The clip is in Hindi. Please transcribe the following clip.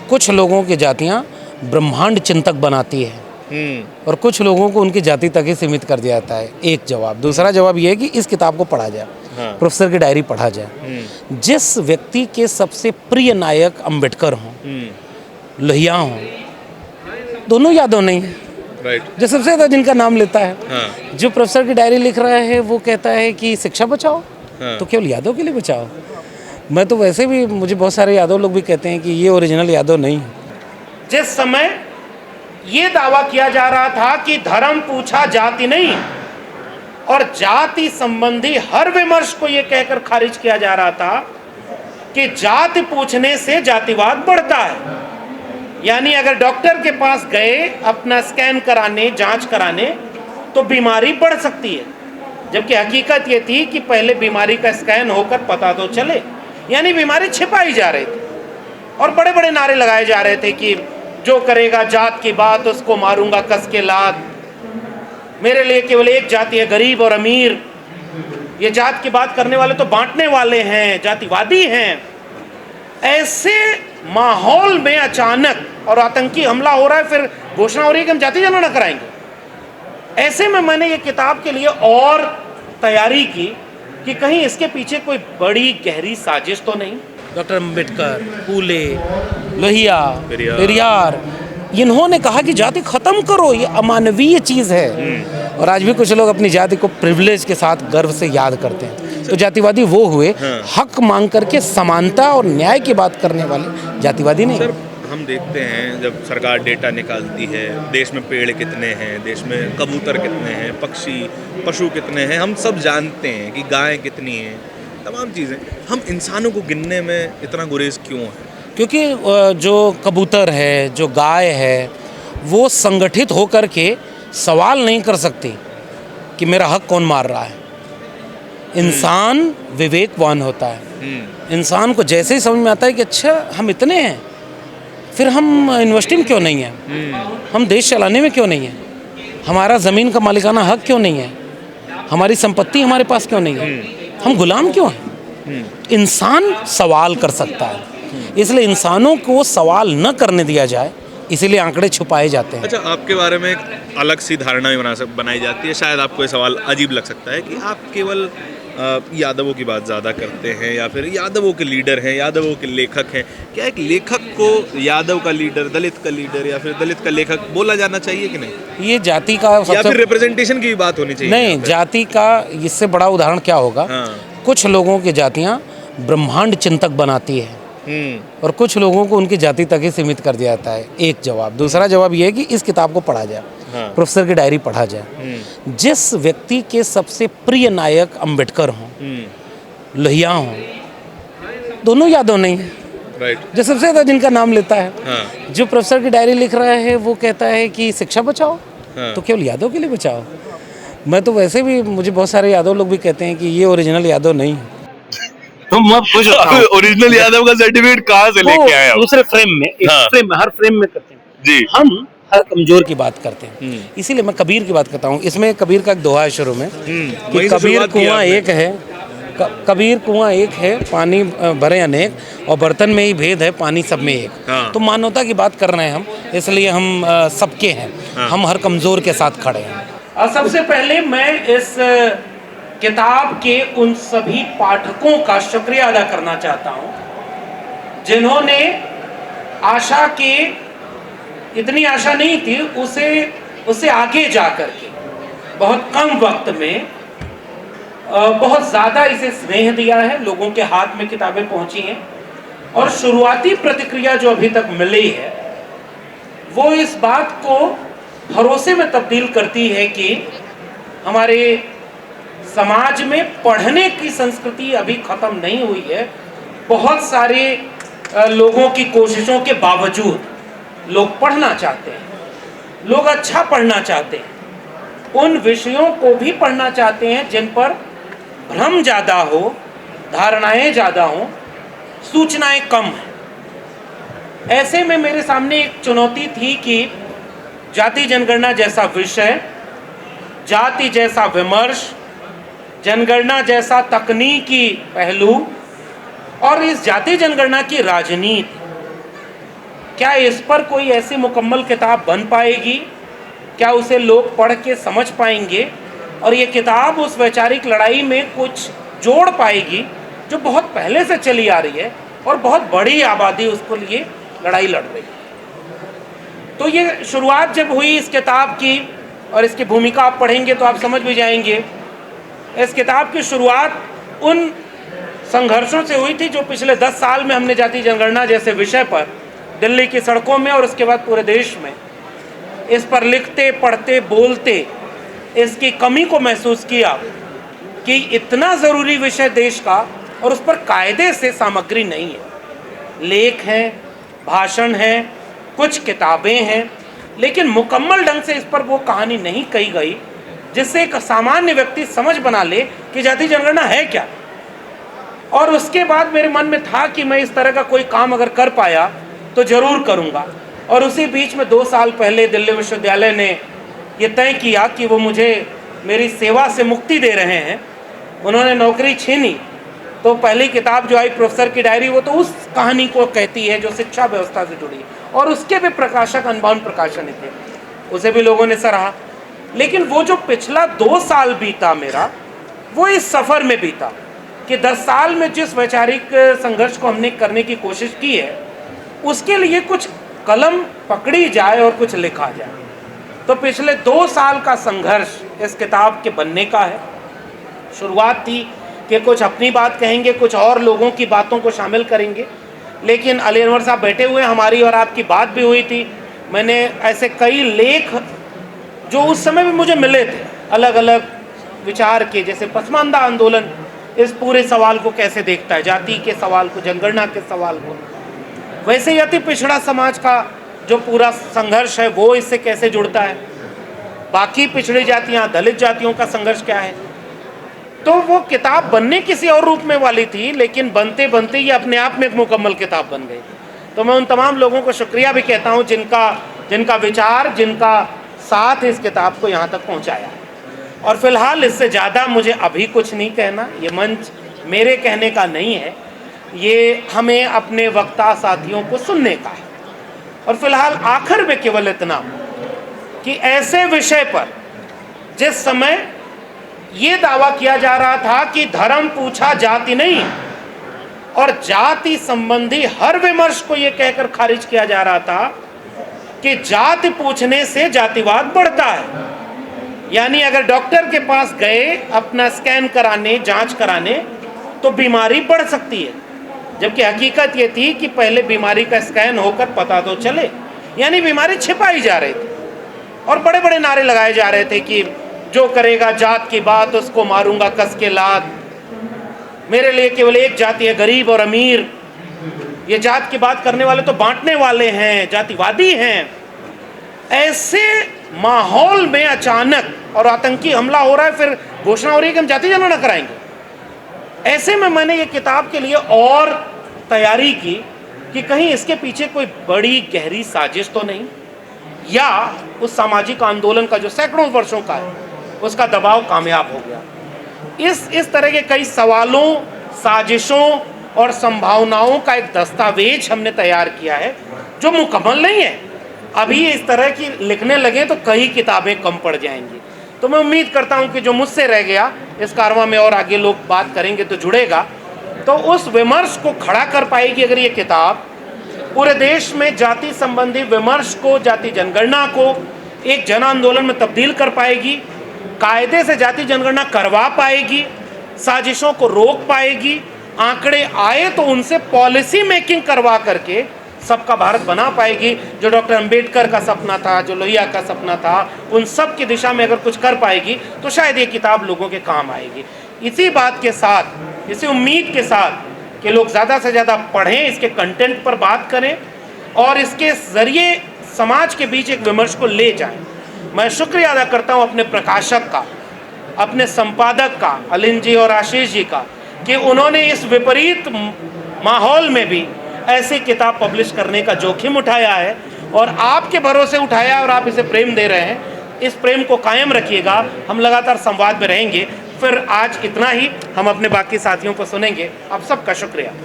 कुछ लोगों की जातियां ब्रह्मांड चिंतक बनाती है और कुछ लोगों को उनकी जाति तक ही सीमित कर दिया जाता है। एक जवाब। दूसरा जवाब यह है कि इस किताब को पढ़ा जाए, प्रोफेसर की डायरी पढ़ा जाए। जिस व्यक्ति के सबसे प्रिय नायक अंबेडकर हों, लोहिया हों, दोनों यादव नहीं है। जो सबसे ज़्यादा जिनका नाम लेता है, जो प्रोफेसर की डायरी लिख रहा है, वो कहता है कि शिक्षा बचाओ, तो केवल यादव के लिए बचाओ। मैं तो वैसे भी, मुझे बहुत सारे यादव लोग भी कहते हैं कि ये ओरिजिनल यादव नहीं है। जिस समय ये दावा किया जा रहा था कि धर्म पूछा जाति नहीं, और जाति संबंधी हर विमर्श को ये कहकर खारिज किया जा रहा था कि जाति पूछने से जातिवाद बढ़ता है। यानी अगर डॉक्टर के पास गए अपना स्कैन कराने, जांच कराने, तो बीमारी बढ़ सकती है, जबकि हकीकत ये थी कि पहले बीमारी का स्कैन होकर पता तो चले। यानी बीमारी छिपाई जा रही थी और बड़े बड़े नारे लगाए जा रहे थे कि जो करेगा जात की बात उसको मारूंगा कस के लात, मेरे लिए केवल एक जाति है, गरीब और अमीर, ये जात की बात करने वाले तो बांटने वाले हैं, जातिवादी हैं। ऐसे माहौल में अचानक और आतंकी हमला हो रहा है, फिर घोषणा हो रही है कि हम जाति जनगणना कराएंगे। ऐसे में मैंने ये किताब के लिए और तैयारी की कि कहीं इसके पीछे कोई बड़ी गहरी साजिश तो नहीं। डॉक्टर अम्बेडकर, फूले, लोहिया, पेरियार, इन्होंने कहा कि जाति खत्म करो, ये अमानवीय चीज़ है। और आज भी कुछ लोग अपनी जाति को प्रिविलेज के साथ गर्व से याद करते हैं। तो जातिवादी वो हुए, हक मांग करके समानता और न्याय की बात करने वाले जातिवादी नहीं। सर, हम देखते हैं जब सरकार डेटा निकालती है, देश में पेड़ कितने हैं, देश में कबूतर कितने हैं, पशु कितने हैं, हम सब जानते हैं कि गायें कितनी हैं, तमाम चीज़ें। हम इंसानों को गिनने में इतना गुरेज क्यों है? क्योंकि जो कबूतर है, जो गाय है, वो संगठित होकर के सवाल नहीं कर सकती कि मेरा हक कौन मार रहा है। इंसान विवेकवान होता है। इंसान को जैसे ही समझ में आता है कि अच्छा हम इतने हैं, फिर हम यूनिवर्सिटी में क्यों नहीं हैं, हम देश चलाने में क्यों नहीं हैं, हमारा ज़मीन का मालिकाना हक क्यों नहीं है, हमारी संपत्ति हमारे पास क्यों नहीं है, हम गुलाम क्यों हैं। इंसान सवाल कर सकता है, इसलिए इंसानों को सवाल न करने दिया जाए, इसीलिए आंकड़े छुपाए जाते हैं। अच्छा, आपके बारे में एक अलग सी धारणा भी बनाई जाती है। शायद आपको ये सवाल अजीब लग सकता है कि आप केवल यादवों की बात ज़्यादा करते हैं, या फिर यादवों के लीडर हैं, यादवों के लेखक हैं। क्या एक लेखक को यादव का लीडर, दलित का लीडर या फिर दलित का लेखक बोला जाना चाहिए कि नहीं? ये जाति का या फिर रिप्रेजेंटेशन की भी बात होनी चाहिए? नहीं, जाति का इससे बड़ा उदाहरण क्या होगा। कुछ लोगों की जातियाँ ब्रह्मांड चिंतक बनाती है और कुछ लोगों को उनकी जाति तक ही सीमित कर दिया जाता है। एक जवाब। दूसरा जवाब यह है कि इस किताब को पढ़ा जाए, प्रोफेसर की डायरी पढ़ा जाए। जिस व्यक्ति के सबसे प्रिय नायक अंबेडकर हों, लोहिया हों, दोनों यादव नहीं है। जो सबसे ज़्यादा जिनका नाम लेता है, जो प्रोफेसर की डायरी लिख रहा है, वो कहता है कि शिक्षा बचाओ, तो केवल यादव के लिए बचाओ। मैं तो वैसे भी, मुझे बहुत सारे यादव लोग भी कहते हैं कि ये ओरिजिनल यादव नहीं है। तो मैं पूछ रहा हूं, ओरिजिनल यादव का सर्टिफिकेट कहाँ से लेके आए आप? दूसरे फ्रेम में, एक फ्रेम में, हर फ्रेम में करते हैं जी। हम हर कमजोर की बात करते हैं, इसीलिए मैं कबीर की बात करता हूँ। इसमें कबीर का एक दोहा है शुरू में कि कबीर कुआं एक है, कबीर कुआं एक है, पानी भरे अनेक, और बर्तन में ही भेद है, पानी सब में एक। तो मानवता की बात कर रहे हैं हम, इसलिए हम सबके हैं, हम हर कमजोर के साथ खड़े हैं। और सबसे पहले मैं इस किताब के उन सभी पाठकों का शुक्रिया अदा करना चाहता हूं जिन्होंने आशा के, इतनी आशा नहीं थी, उसे आगे जा करके बहुत कम वक्त में बहुत ज़्यादा इसे स्नेह दिया है, लोगों के हाथ में किताबें पहुंची हैं। और शुरुआती प्रतिक्रिया जो अभी तक मिली है वो इस बात को भरोसे में तब्दील करती है कि हमारे समाज में पढ़ने की संस्कृति अभी खत्म नहीं हुई है। बहुत सारे लोगों की कोशिशों के बावजूद लोग पढ़ना चाहते हैं, लोग अच्छा पढ़ना चाहते हैं, उन विषयों को भी पढ़ना चाहते हैं जिन पर भ्रम ज़्यादा हो, धारणाएं ज़्यादा हो, सूचनाएं कम हैं। ऐसे में मेरे सामने एक चुनौती थी कि जाति जनगणना जैसा विषय, जाति जैसा विमर्श, जनगणना जैसा तकनीकी पहलू और इस जाति जनगणना की राजनीति, क्या इस पर कोई ऐसी मुकम्मल किताब बन पाएगी? क्या उसे लोग पढ़ के समझ पाएंगे और ये किताब उस वैचारिक लड़ाई में कुछ जोड़ पाएगी जो बहुत पहले से चली आ रही है और बहुत बड़ी आबादी उसको लिए लड़ाई लड़ रही है? तो ये शुरुआत जब हुई इस किताब की, और इसकी भूमिका आप पढ़ेंगे तो आप समझ भी जाएंगे, इस किताब की शुरुआत उन संघर्षों से हुई थी जो पिछले 10 साल में हमने जाति जनगणना जैसे विषय पर दिल्ली की सड़कों में और उसके बाद पूरे देश में इस पर लिखते, पढ़ते, बोलते इसकी कमी को महसूस किया कि इतना ज़रूरी विषय देश का और उस पर कायदे से सामग्री नहीं है। लेख हैं, भाषण हैं, कुछ किताबें हैं, लेकिन मुकम्मल ढंग से इस पर वो कहानी नहीं कही गई जिससे एक सामान्य व्यक्ति समझ बना ले कि जाति जनगणना है क्या। और उसके बाद मेरे मन में था कि मैं इस तरह का कोई काम अगर कर पाया तो ज़रूर करूँगा। और उसी बीच में 2 साल पहले दिल्ली विश्वविद्यालय ने ये तय किया कि वो मुझे मेरी सेवा से मुक्ति दे रहे हैं। उन्होंने नौकरी छीनी तो पहली किताब जो आई प्रोफेसर की डायरी, वो तो उस कहानी को कहती है जो शिक्षा व्यवस्था से जुड़ी, और उसके भी प्रकाशक अनबाउंड प्रकाशन थे, उसे भी लोगों ने सराहा। लेकिन वो जो पिछला 2 साल बीता मेरा, वो इस सफ़र में बीता कि 10 साल में जिस वैचारिक संघर्ष को हमने करने की कोशिश की है उसके लिए कुछ कलम पकड़ी जाए और कुछ लिखा जाए। तो पिछले 2 साल का संघर्ष इस किताब के बनने का है। शुरुआत थी कि कुछ अपनी बात कहेंगे, कुछ और लोगों की बातों को शामिल करेंगे, लेकिन अली अनवर साहब बैठे हुए, हमारी और आपकी बात भी हुई थी। मैंने ऐसे कई लेख जो उस समय भी मुझे मिले थे अलग अलग विचार के, जैसे पसमानदा आंदोलन इस पूरे सवाल को कैसे देखता है, जाति के सवाल को, जनगणना के सवाल को, वैसे ही अति पिछड़ा समाज का जो पूरा संघर्ष है वो इससे कैसे जुड़ता है, बाकी पिछड़ी जातियाँ, दलित जातियों का संघर्ष क्या है। तो वो किताब बनने किसी और रूप में वाली थी, लेकिन बनते बनते ये अपने आप में एक मुकम्मल किताब बन गई। तो मैं उन तमाम लोगों को शुक्रिया भी कहता हूँ जिनका विचार, जिनका साथ इस किताब को यहाँ तक पहुँचाया। और फिलहाल इससे ज़्यादा मुझे अभी कुछ नहीं कहना, ये मंच मेरे कहने का नहीं है, ये हमें अपने वक्ता साथियों को सुनने का है। और फिलहाल आखिर में केवल इतना कि ऐसे विषय पर जिस समय ये दावा किया जा रहा था कि धर्म पूछा जाति नहीं, और जाति संबंधी हर विमर्श को ये कहकर खारिज किया जा रहा था कि जाति पूछने से जातिवाद बढ़ता है, यानी अगर डॉक्टर के पास गए अपना स्कैन कराने, जांच कराने, तो बीमारी बढ़ सकती है, जबकि हकीकत ये थी कि पहले बीमारी का स्कैन होकर पता तो चले, यानी बीमारी छिपाई जा रही थी। और बड़े बड़े नारे लगाए जा रहे थे कि जो करेगा जात की बात उसको मारूंगा कस के लात, मेरे लिए केवल एक जाति है, गरीब और अमीर, ये जात की बात करने वाले तो बांटने वाले हैं, जातिवादी हैं। ऐसे माहौल में अचानक और आतंकी हमला हो रहा है, फिर घोषणा हो रही है कि हम जाति जनगणना कराएंगे। ऐसे में मैंने ये किताब के लिए और तैयारी की कि कहीं इसके पीछे कोई बड़ी गहरी साजिश तो नहीं, या उस सामाजिक आंदोलन का जो सैकड़ों वर्षों का है उसका दबाव कामयाब हो गया। इस तरह के कई सवालों, साजिशों और संभावनाओं का एक दस्तावेज हमने तैयार किया है जो मुकम्मल नहीं है। अभी इस तरह की लिखने लगे तो कई किताबें कम पड़ जाएंगी। तो मैं उम्मीद करता हूं कि जो मुझसे रह गया इस कारवां में और आगे लोग बात करेंगे तो जुड़ेगा, तो उस विमर्श को खड़ा कर पाएगी अगर ये किताब पूरे देश में जाति संबंधी विमर्श को, जाति जनगणना को एक जन आंदोलन में तब्दील कर पाएगी, कायदे से जाति जनगणना करवा पाएगी, साजिशों को रोक पाएगी, आंकड़े आए तो उनसे पॉलिसी मेकिंग करवा करके सबका भारत बना पाएगी। जो डॉक्टर अंबेडकर का सपना था, जो लोहिया का सपना था, उन सब की दिशा में अगर कुछ कर पाएगी तो शायद ये किताब लोगों के काम आएगी। इसी बात के साथ, इसी उम्मीद के साथ कि लोग ज़्यादा से ज़्यादा पढ़ें, इसके कंटेंट पर बात करें और इसके ज़रिए समाज के बीच एक विमर्श को ले जाएं, मैं शुक्रिया अदा करता हूँ अपने प्रकाशक का, अपने संपादक का, अलिन जी और आशीष जी का, कि उन्होंने इस विपरीत माहौल में भी ऐसी किताब पब्लिश करने का जोखिम उठाया है और आपके भरोसे उठाया और आप इसे प्रेम दे रहे हैं। इस प्रेम को कायम रखिएगा, हम लगातार संवाद में रहेंगे। फिर आज इतना ही, हम अपने बाकी साथियों को सुनेंगे। आप सबका शुक्रिया।